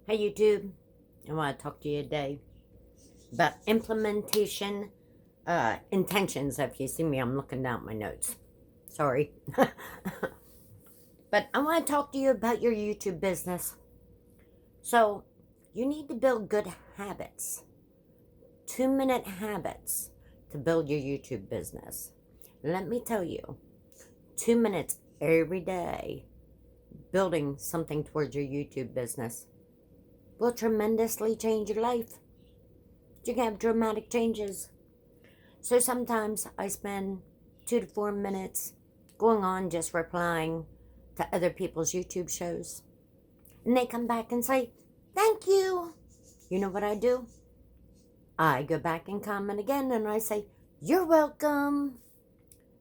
Hey YouTube, I want to talk to you today about implementation intentions. If you see me, I'm looking down at my notes. Sorry. But I want to talk to you about your YouTube business. So, you need to build good habits, 2-minute habits to build your YouTube business. Let me tell you, 2 minutes every day building something towards your YouTube business will tremendously change your life. You can have dramatic changes. So sometimes I spend 2 to 4 minutes going on just replying to other people's YouTube shows. And they come back and say, thank you. You know what I do? I go back and comment again and I say, you're welcome.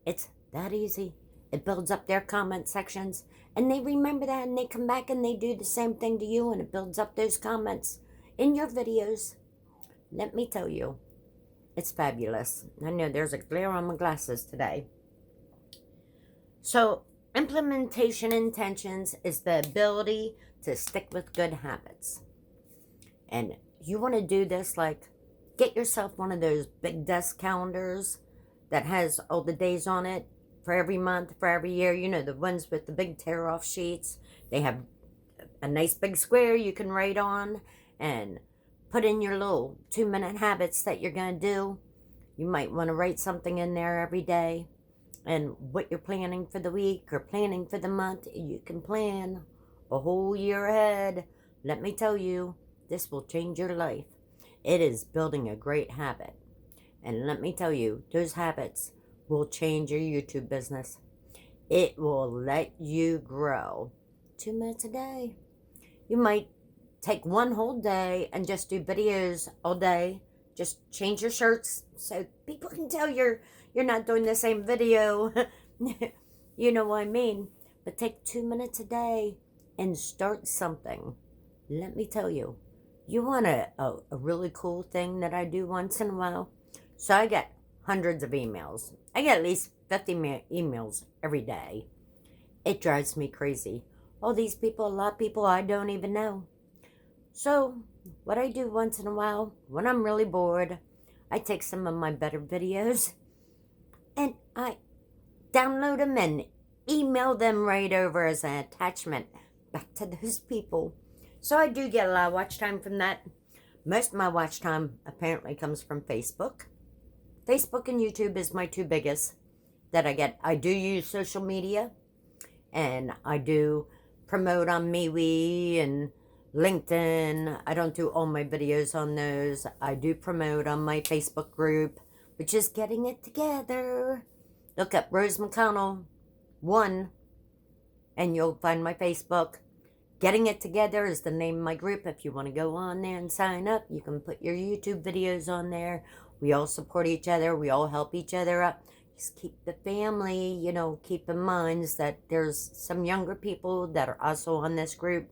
It's that easy. It builds up their comment sections and they remember that and they come back and they do the same thing to you and it builds up those comments in your videos. Let me tell you, it's fabulous. I know there's a glare on my glasses today. So, implementation intentions is the ability to stick with good habits. And you want to do this like, get yourself one of those big desk calendars that has all the days on it for every month, for every year. You know, the ones with the big tear-off sheets. They have a nice big square you can write on and put in your little 2-minute habits that you're going to do. You might want to write something in there every day and what you're planning for the week or planning for the month. You can plan a whole year ahead. Let me tell you, this will change your life. It is building a great habit. And let me tell you, those habits will change your YouTube business. It will let you grow 2 minutes a day. You might take one whole day and just do videos all day. Just change your shirts so people can tell you're not doing the same video. You know what I mean? But take 2 minutes a day and start something. Let me tell you, you want a really cool thing that I do once in a while? So I get hundreds of emails. I get at least 50 emails every day. It drives me crazy. All these people, a lot of people I don't even know. So, what I do once in a while, when I'm really bored, I take some of my better videos and I download them and email them right over as an attachment back to those people. So I do get a lot of watch time from that. Most of my watch time apparently comes from Facebook. Facebook and YouTube is my two biggest that I get. I do use social media and I do promote on MeWe and LinkedIn. I don't do all my videos on those. I do promote on my Facebook group, which is Getting It Together. Look up Rose McConnell 1 and you'll find my Facebook. Getting It Together is the name of my group. If you want to go on there and sign up, you can put your YouTube videos on there. We all support each other. We all help each other up. Just keep the family, keep in mind that there's some younger people that are also on this group.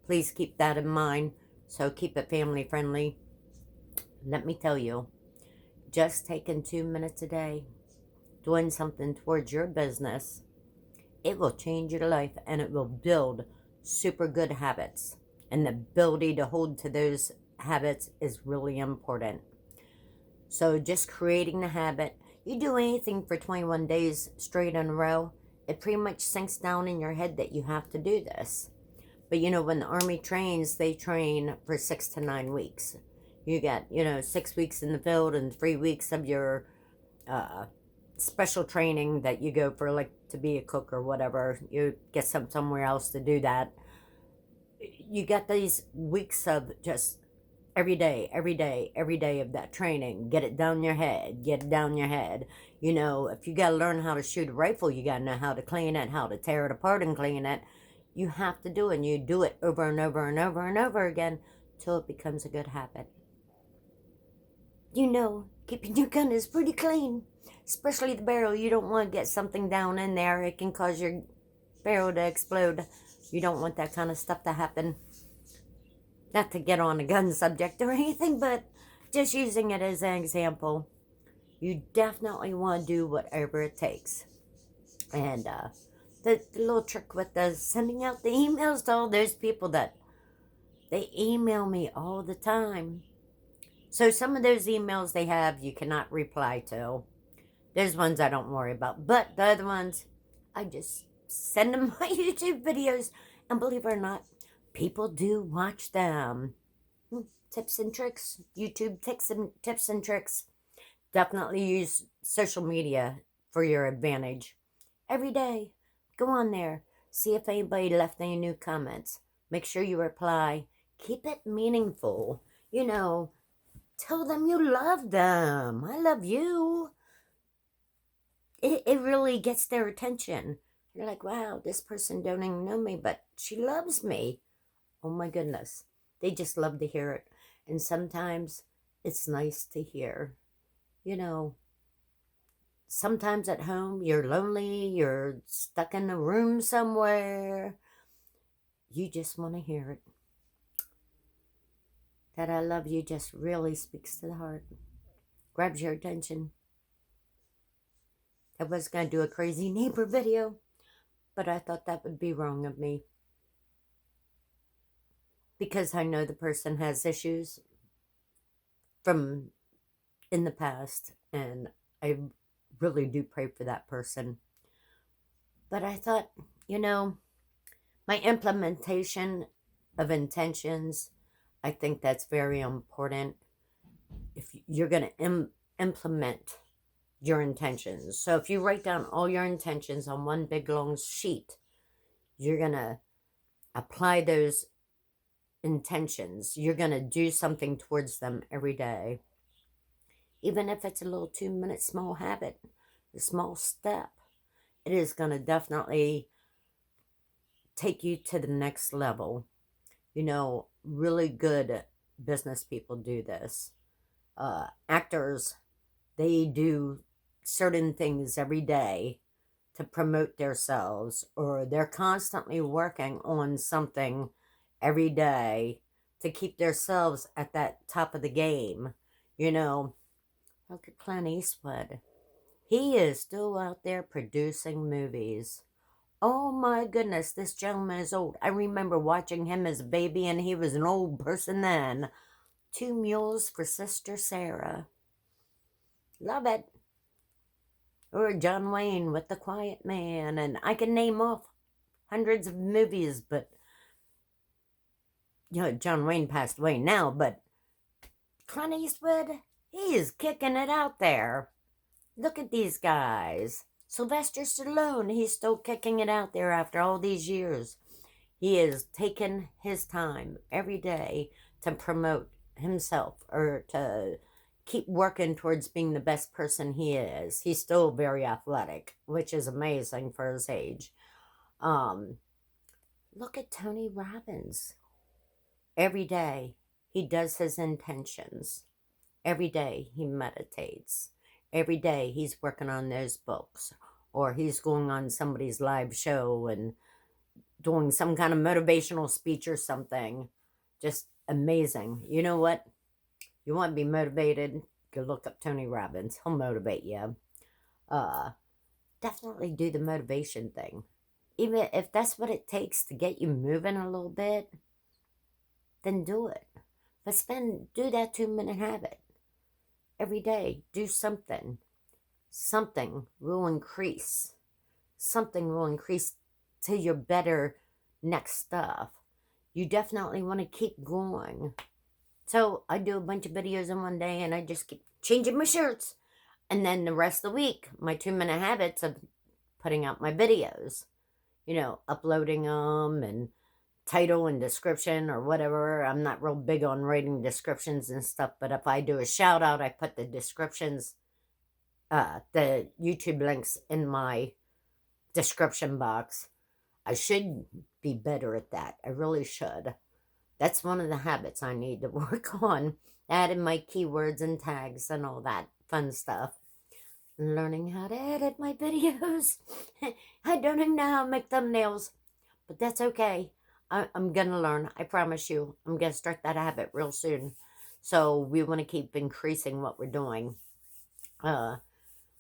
Please keep that in mind. So keep it family friendly. Let me tell you, just taking 2 minutes a day, doing something towards your business, it will change your life and it will build super good habits. And the ability to hold to those habits is really important. So just creating the habit, you do anything for 21 days straight in a row, it pretty much sinks down in your head that you have to do this. But when the Army trains, they train for 6 to 9 weeks. You get, 6 weeks in the field and 3 weeks of your special training that you go for, like to be a cook or whatever. You get somewhere else to do that. You get these weeks of just every day of that training. Get it down your head. If you got to learn how to shoot a rifle, you got to know how to clean it, how to tear it apart and clean it. You have to do it, and you do it over and over and over and over again till it becomes a good habit. Keeping your gun is pretty clean, especially the barrel. You don't want to get something down in there. It can cause your barrel to explode. You don't want that kind of stuff to happen. Not to get on a gun subject or anything, but just using it as an example. You definitely want to do whatever it takes. And the little trick with the sending out the emails to all those people that They email me all the time. So some of those emails they have, you cannot reply to. There's ones I don't worry about. But the other ones, I just send them my YouTube videos. And believe it or not, people do watch them. Tips and tricks. YouTube tips and tricks. Definitely use social media for your advantage. Every day, go on there. See if anybody left any new comments. Make sure you reply. Keep it meaningful. Tell them you love them. I love you. It really gets their attention. You're like, wow, this person don't even know me, but she loves me. Oh my goodness. They just love to hear it. And sometimes it's nice to hear. Sometimes at home you're lonely, you're stuck in a room somewhere. You just want to hear it. That I love you just really speaks to the heart. Grabs your attention. I was going to do a crazy neighbor video, but I thought that would be wrong of me. Because I know the person has issues from in the past, and I really do pray for that person. But I thought, my implementation of intentions, I think that's very important. If you're going to implement your intentions. So if you write down all your intentions on one big long sheet, you're going to apply those intentions. You're going to do something towards them every day. Even if it's a little 2-minute small habit, a small step, it is going to definitely take you to the next level. Really good business people do this. Actors, they do certain things every day to promote themselves, or they're constantly working on something every day to keep themselves at that top of the game. Look at Clint Eastwood. He is still out there producing movies. Oh my goodness, this gentleman is old. I remember watching him as a baby, and he was an old person then. 2 Mules for Sister Sarah. Love it. Or John Wayne with The Quiet Man. And I can name off hundreds of movies, but John Wayne passed away now, but Clint Eastwood, he is kicking it out there. Look at these guys. Sylvester Stallone, he's still kicking it out there after all these years. He is taking his time every day to promote himself, or to keep working towards being the best person he is. He's still very athletic, which is amazing for his age. Look at Tony Robbins. Every day he does his intentions. Every day he meditates. Every day he's working on those books, or he's going on somebody's live show and doing some kind of motivational speech or something. Just amazing. You know what? You want to be motivated? Go look up Tony Robbins. He'll motivate you. Definitely do the motivation thing. Even if that's what it takes to get you moving a little bit, then do it. But do that 2-minute habit. Every day, do something. Something will increase. Something will increase to your better next stuff. You definitely want to keep going. So I do a bunch of videos in one day, and I just keep changing my shirts. And then the rest of the week, my 2-minute habits of putting out my videos. Uploading them, and title and description or whatever. I'm not real big on writing descriptions and stuff, but if I do a shout out, I put the descriptions, the YouTube links in my description box. I should be better at that. I really should. That's one of the habits I need to work on. Adding my keywords and tags and all that fun stuff. Learning how to edit my videos. I don't even know how to make thumbnails, but that's okay. I'm going to learn. I promise you. I'm going to start that habit real soon. So we want to keep increasing what we're doing. Let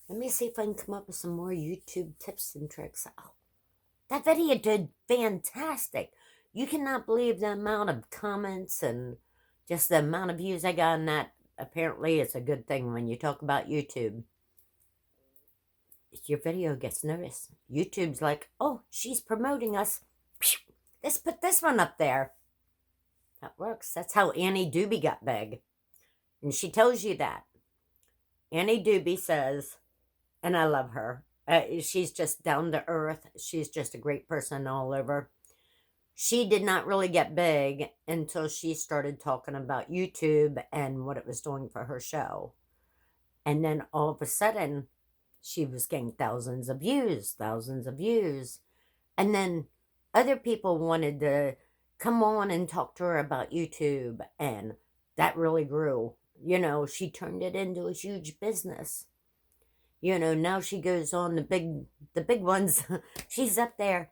me see if I can come up with some more YouTube tips and tricks. Oh, that video did fantastic. You cannot believe the amount of comments and just the amount of views I got on that. Apparently, it's a good thing when you talk about YouTube. Your video gets noticed. YouTube's like, oh, she's promoting us. Let's put this one up there. That works. That's how Annie Doobie got big. And she tells you that. Annie Doobie says, and I love her. She's just down to earth. She's just a great person all over. She did not really get big until she started talking about YouTube and what it was doing for her show. And then all of a sudden, she was getting thousands of views. And then other people wanted to come on and talk to her about YouTube, and that really grew. You know, she turned it into a huge business. You know, now she goes on the big ones. She's up there.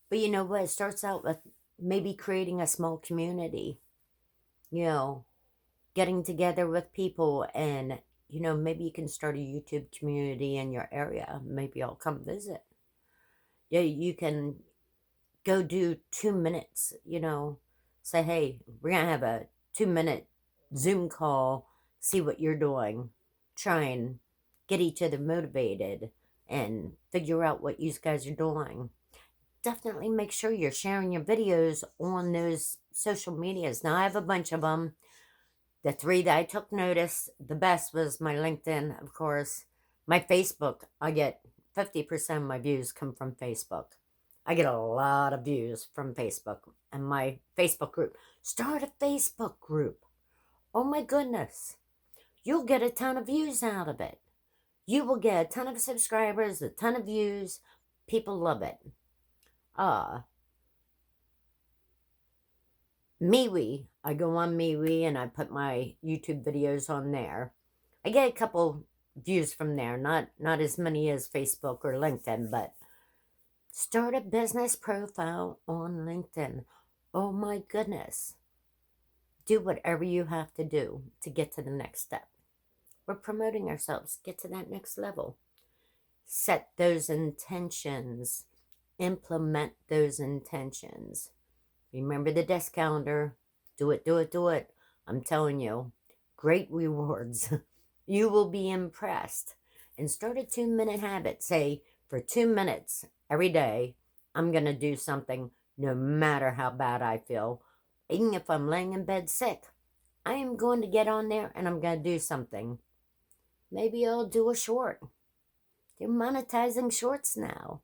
But you know what? It starts out with maybe creating a small community. You know, getting together with people, and you know, maybe you can start a YouTube community in your area. Maybe I'll come visit. Yeah, you can go do 2 minutes, you know, say, hey, we're going to have a 2-minute Zoom call, see what you're doing, try and get each other motivated and figure out what you guys are doing. Definitely make sure you're sharing your videos on those social medias. Now, I have a bunch of them. The 3 that I took notice, the best was my LinkedIn, of course. My Facebook, I get 50% of my views come from Facebook. I get a lot of views from Facebook and my Facebook group. Start a Facebook group. Oh my goodness. You'll get a ton of views out of it. You will get a ton of subscribers, a ton of views. People love it. MeWe. I go on MeWe and I put my YouTube videos on there. I get a couple views from there, not as many as Facebook or LinkedIn, but start a business profile on LinkedIn. Oh my goodness. Do whatever you have to do to get to the next step. We're promoting ourselves. Get to that next level. Set those intentions. Implement those intentions. Remember the desk calendar. Do it, do it, do it. I'm telling you, great rewards. You will be impressed. And start a 2-minute habit. Say, for 2 minutes every day, I'm going to do something no matter how bad I feel. Even if I'm laying in bed sick, I am going to get on there and I'm going to do something. Maybe I'll do a short. They're monetizing shorts now.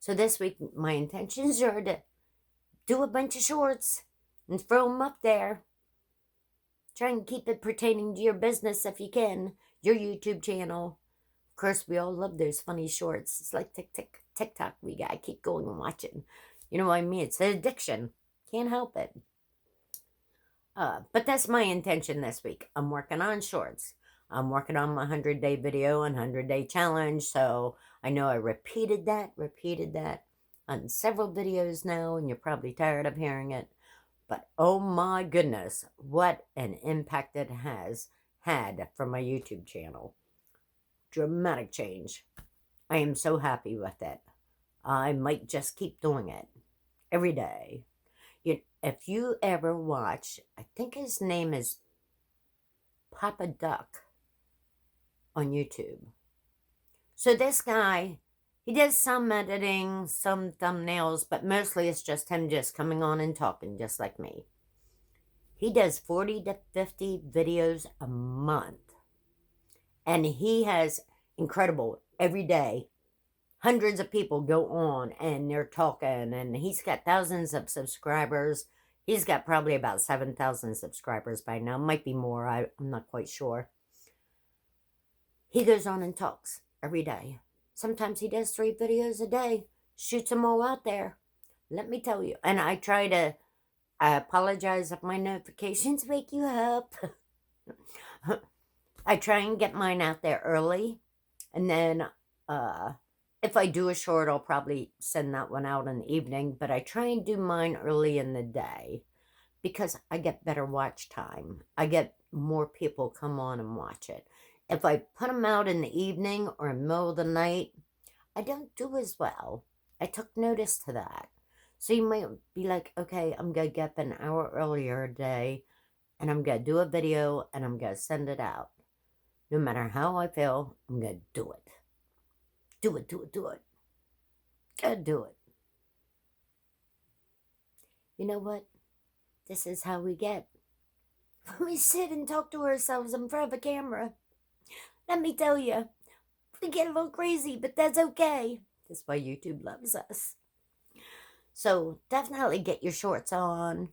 So this week, my intentions are to do a bunch of shorts and throw them up there. Try and keep it pertaining to your business if you can, your YouTube channel. Of course, we all love those funny shorts. It's like TikTok. We gotta keep going and watching. You know what I mean? It's an addiction. Can't help it. But that's my intention this week. I'm working on shorts. I'm working on my 100-day video and 100-day challenge. So I know I repeated that on several videos now, and you're probably tired of hearing it. But oh my goodness, what an impact it has had for my YouTube channel. Dramatic change. I am so happy with it. I might just keep doing it every day. If you ever watch, I think his name is Papa Duck on YouTube. So this guy, he does some editing, some thumbnails, but mostly it's just him just coming on and talking just like me. He does 40 to 50 videos a month. And he has incredible every day. Hundreds of people go on and they're talking, and he's got thousands of subscribers. He's got probably about 7,000 subscribers by now. Might be more. I'm not quite sure. He goes on and talks every day. Sometimes he does 3 videos a day. Shoots them all out there. Let me tell you. And I apologize if my notifications wake you up. I try and get mine out there early. And then if I do a short, I'll probably send that one out in the evening. But I try and do mine early in the day because I get better watch time. I get more people come on and watch it. If I put them out in the evening or in the middle of the night, I don't do as well. I took notice to that. So you might be like, okay, I'm going to get up an hour earlier a day and I'm going to do a video and I'm going to send it out. No matter how I feel, I'm going to do it. Do it, do it, do it. Gotta do it. You know what? This is how we get. When we sit and talk to ourselves in front of a camera. Let me tell you, we get a little crazy, but that's okay. That's why YouTube loves us. So definitely get your shorts on.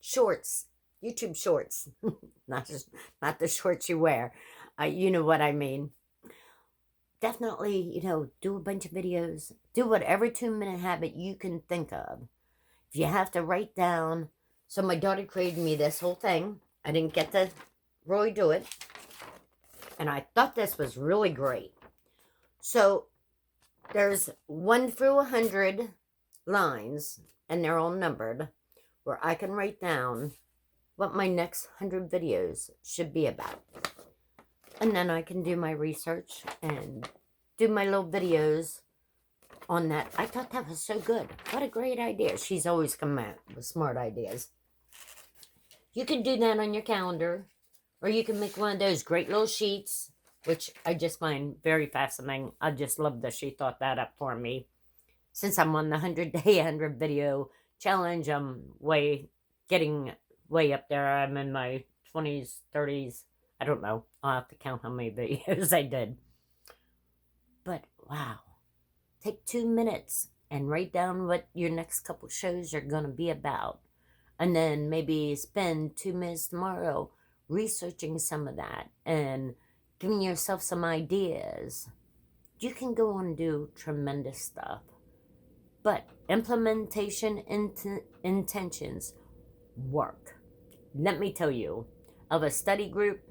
Shorts. YouTube shorts. not the shorts you wear. You know what I mean. Definitely, do a bunch of videos. Do whatever 2-minute habit you can think of. If you have to write down. So my daughter created me this whole thing. I didn't get to really do it. And I thought this was really great. So there's 1 through 100 lines, and they're all numbered, where I can write down what my next 100 videos should be about. And then I can do my research and do my little videos on that. I thought that was so good. What a great idea. She's always come out with smart ideas. You can do that on your calendar, or you can make one of those great little sheets, which I just find very fascinating. I just love that she thought that up for me. Since I'm on the 100-day 100 video challenge, I'm getting way up there. I'm in my 20s, 30s. I don't know. I'll have to count how many videos I did. But wow. Take 2 minutes and write down what your next couple shows are going to be about. And then maybe spend 2 minutes tomorrow researching some of that and giving yourself some ideas. You can go on and do tremendous stuff. But implementation intentions work. Let me tell you, of a study group,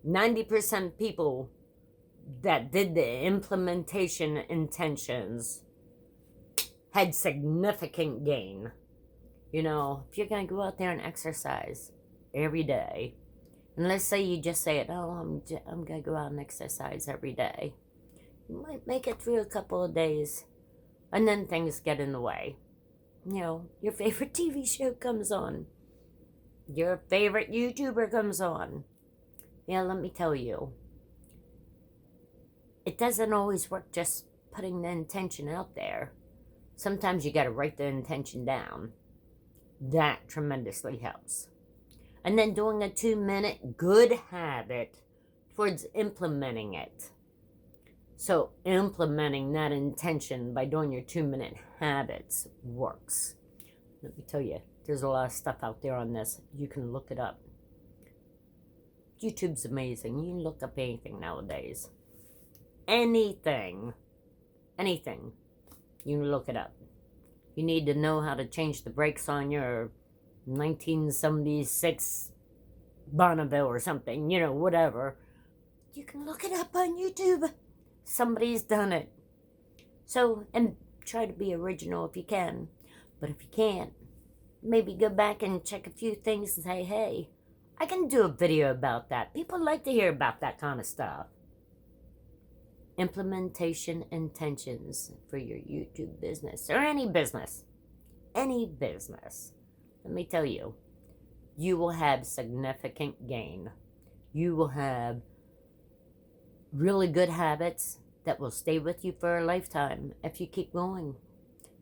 90% people that did the implementation intentions had significant gain. If you're going to go out there and exercise every day, and let's say you just say it, I'm going to go out and exercise every day. You might make it through a couple of days, and then things get in the way. Your favorite TV show comes on. Your favorite YouTuber comes on. Let me tell you, it doesn't always work just putting the intention out there. Sometimes you got to write the intention down. That tremendously helps. And then doing a 2-minute good habit towards implementing it. So implementing that intention by doing your 2-minute habits works. Let me tell you, there's a lot of stuff out there on this. You can look it up. YouTube's amazing. You can look up anything nowadays. Anything. You can look it up. You need to know how to change the brakes on your 1976 Bonneville or something, whatever. You can look it up on YouTube. Somebody's done it. So, and try to be original if you can. But if you can't, maybe go back and check a few things and say, hey, I can do a video about that. People like to hear about that kind of stuff. Implementation intentions for your YouTube business or any business. Let me tell you, you will have significant gain. You will have really good habits that will stay with you for a lifetime if you keep going.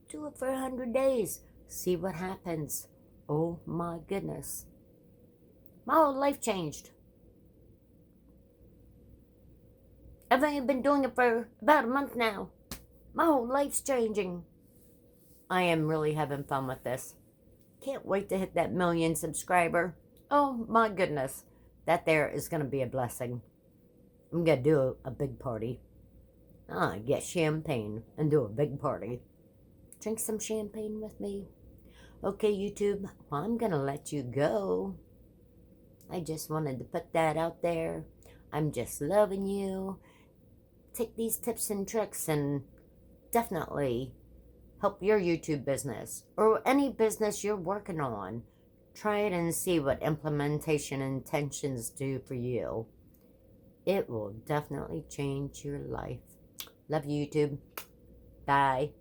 Do it for 100 days. See what happens. Oh my goodness. My whole life changed. I've only been doing it for about a month now. My whole life's changing. I am really having fun with this. Can't wait to hit that 1 million subscriber. Oh my goodness. That there is going to be a blessing. I'm going to do a big party. Get champagne and do a big party. Drink some champagne with me. Okay, YouTube. Well, I'm going to let you go. I just wanted to put that out there. I'm just loving you. Take these tips and tricks and definitely help your YouTube business or any business you're working on. Try it and see what implementation intentions do for you. It will definitely change your life. Love you, YouTube. Bye.